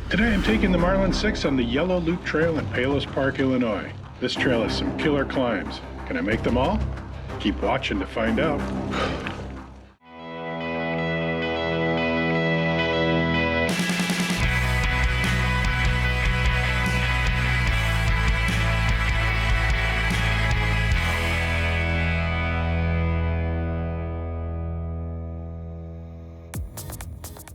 Today I'm taking the Marlin 6 on the Yellow Loop Trail in Palos Park, Illinois. This trail has some killer climbs. Can I make them all? Keep watching to find out.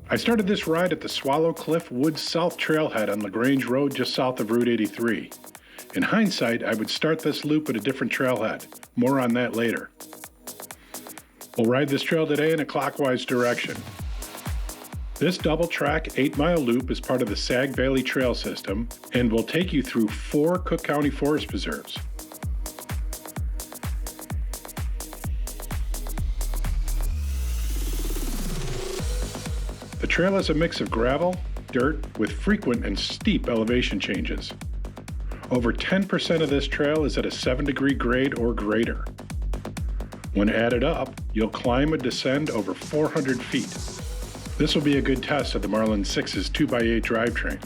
I started this ride at the Swallow Cliff Woods South Trailhead on LaGrange Road just south of Route 83. In hindsight, I would start this loop at a different trailhead. More on that later. We'll ride this trail today in a clockwise direction. This double-track 8-mile loop is part of the Sag Valley Trail System and will take you through 4 Cook County Forest Preserves. The trail is a mix of gravel, dirt, with frequent and steep elevation changes. Over 10% of this trail is at a 7-degree grade or greater. When added up, you'll climb and descend over 400 feet. This will be a good test of the Marlin 6's 2x8 drivetrain.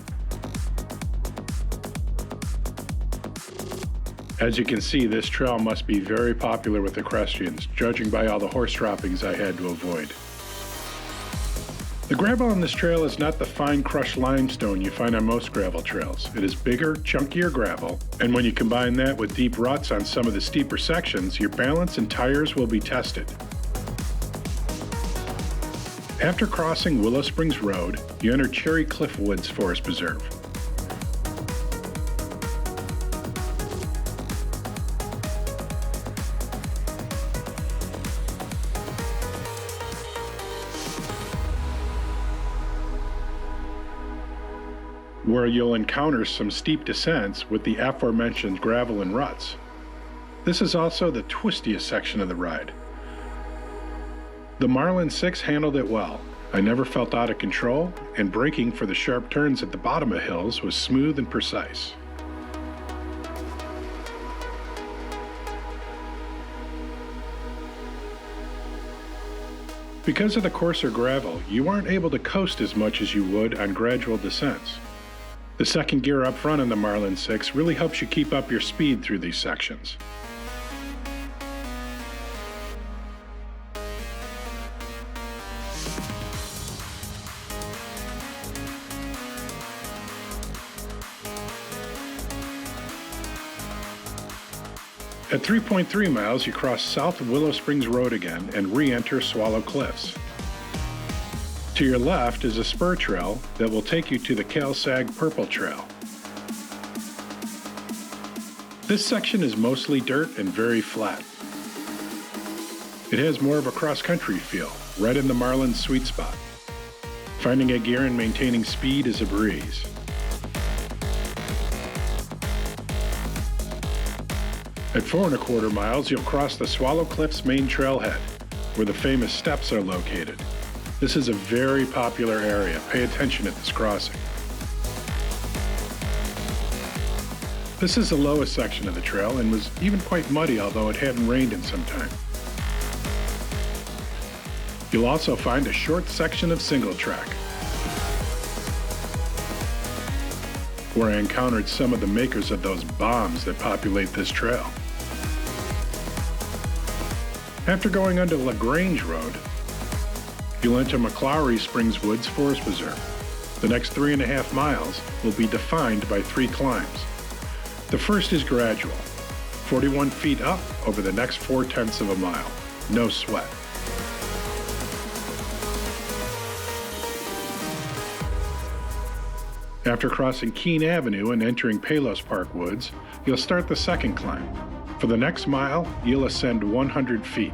As you can see, this trail must be very popular with equestrians, judging by all the horse droppings I had to avoid. The gravel on this trail is not the fine crushed limestone you find on most gravel trails. It is bigger, chunkier gravel, and when you combine that with deep ruts on some of the steeper sections, your balance and tires will be tested. After crossing Willow Springs Road, you enter Cherry Cliff Woods Forest Preserve. Where you'll encounter some steep descents with the aforementioned gravel and ruts. This is also the twistiest section of the ride. The Marlin 6 handled it well. I never felt out of control, and braking for the sharp turns at the bottom of hills was smooth and precise. Because of the coarser gravel, you aren't able to coast as much as you would on gradual descents. The second gear up front in the Marlin 6 really helps you keep up your speed through these sections. At 3.3 miles, you cross south of Willow Springs Road again and re-enter Swallow Cliffs. To your left is a spur trail that will take you to the Cal-Sag Purple Trail. This section is mostly dirt and very flat. It has more of a cross-country feel, right in the Marlin's sweet spot. Finding a gear and maintaining speed is a breeze. At 4.25 miles, you'll cross the Swallow Cliffs main trailhead, where the famous steps are located. This is a very popular area. Pay attention at this crossing. This is the lowest section of the trail and was even quite muddy, although it hadn't rained in some time. You'll also find a short section of single track, where I encountered some of the makers of those bombs that populate this trail. After going onto LaGrange Road, you'll enter McLaury Springs Woods Forest Preserve. The next 3.5 miles will be defined by 3 climbs. The first is gradual, 41 feet up over the next 0.4 of a mile. No sweat. After crossing Keene Avenue and entering Palos Park Woods, you'll start the second climb. For the next mile, you'll ascend 100 feet.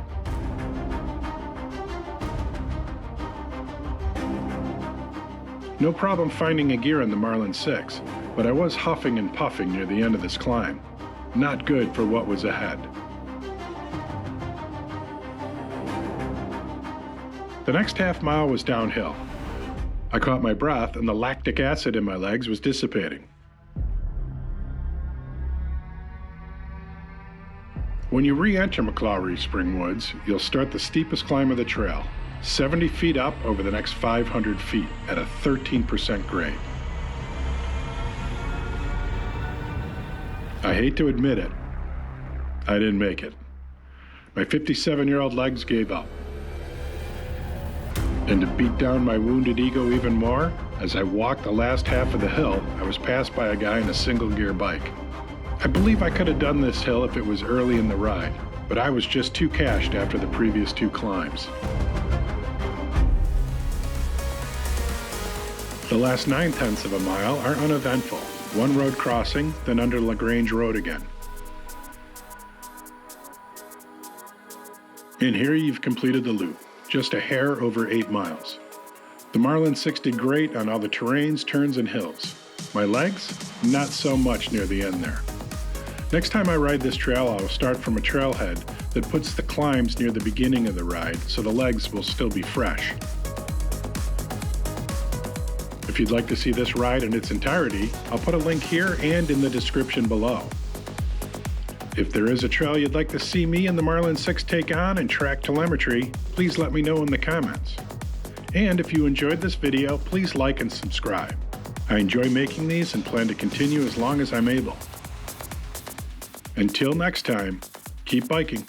No problem finding a gear in the Marlin 6, but I was huffing and puffing near the end of this climb. Not good for what was ahead. The next half mile was downhill. I caught my breath and the lactic acid in my legs was dissipating. When you re-enter McLaury Spring Woods, you'll start the steepest climb of the trail, 70 feet up over the next 500 feet at a 13% grade. I hate to admit it, I didn't make it. My 57-year-old legs gave up. And to beat down my wounded ego even more, as I walked the last half of the hill, I was passed by a guy in a single-gear bike. I believe I could have done this hill if it was early in the ride, but I was just too cashed after the previous 2 climbs. The last 9/10 of a mile are uneventful. 1 road crossing, then under LaGrange Road again. And here you've completed the loop, just a hair over 8 miles. The Marlin 6 did great on all the terrains, turns, and hills. My legs? Not so much near the end there. Next time I ride this trail, I'll start from a trailhead that puts the climbs near the beginning of the ride, so the legs will still be fresh. If you'd like to see this ride in its entirety, I'll put a link here and in the description below. If there is a trail you'd like to see me and the Marlin 6 take on and track telemetry, please let me know in the comments. And if you enjoyed this video, please like and subscribe. I enjoy making these and plan to continue as long as I'm able. Until next time, keep biking.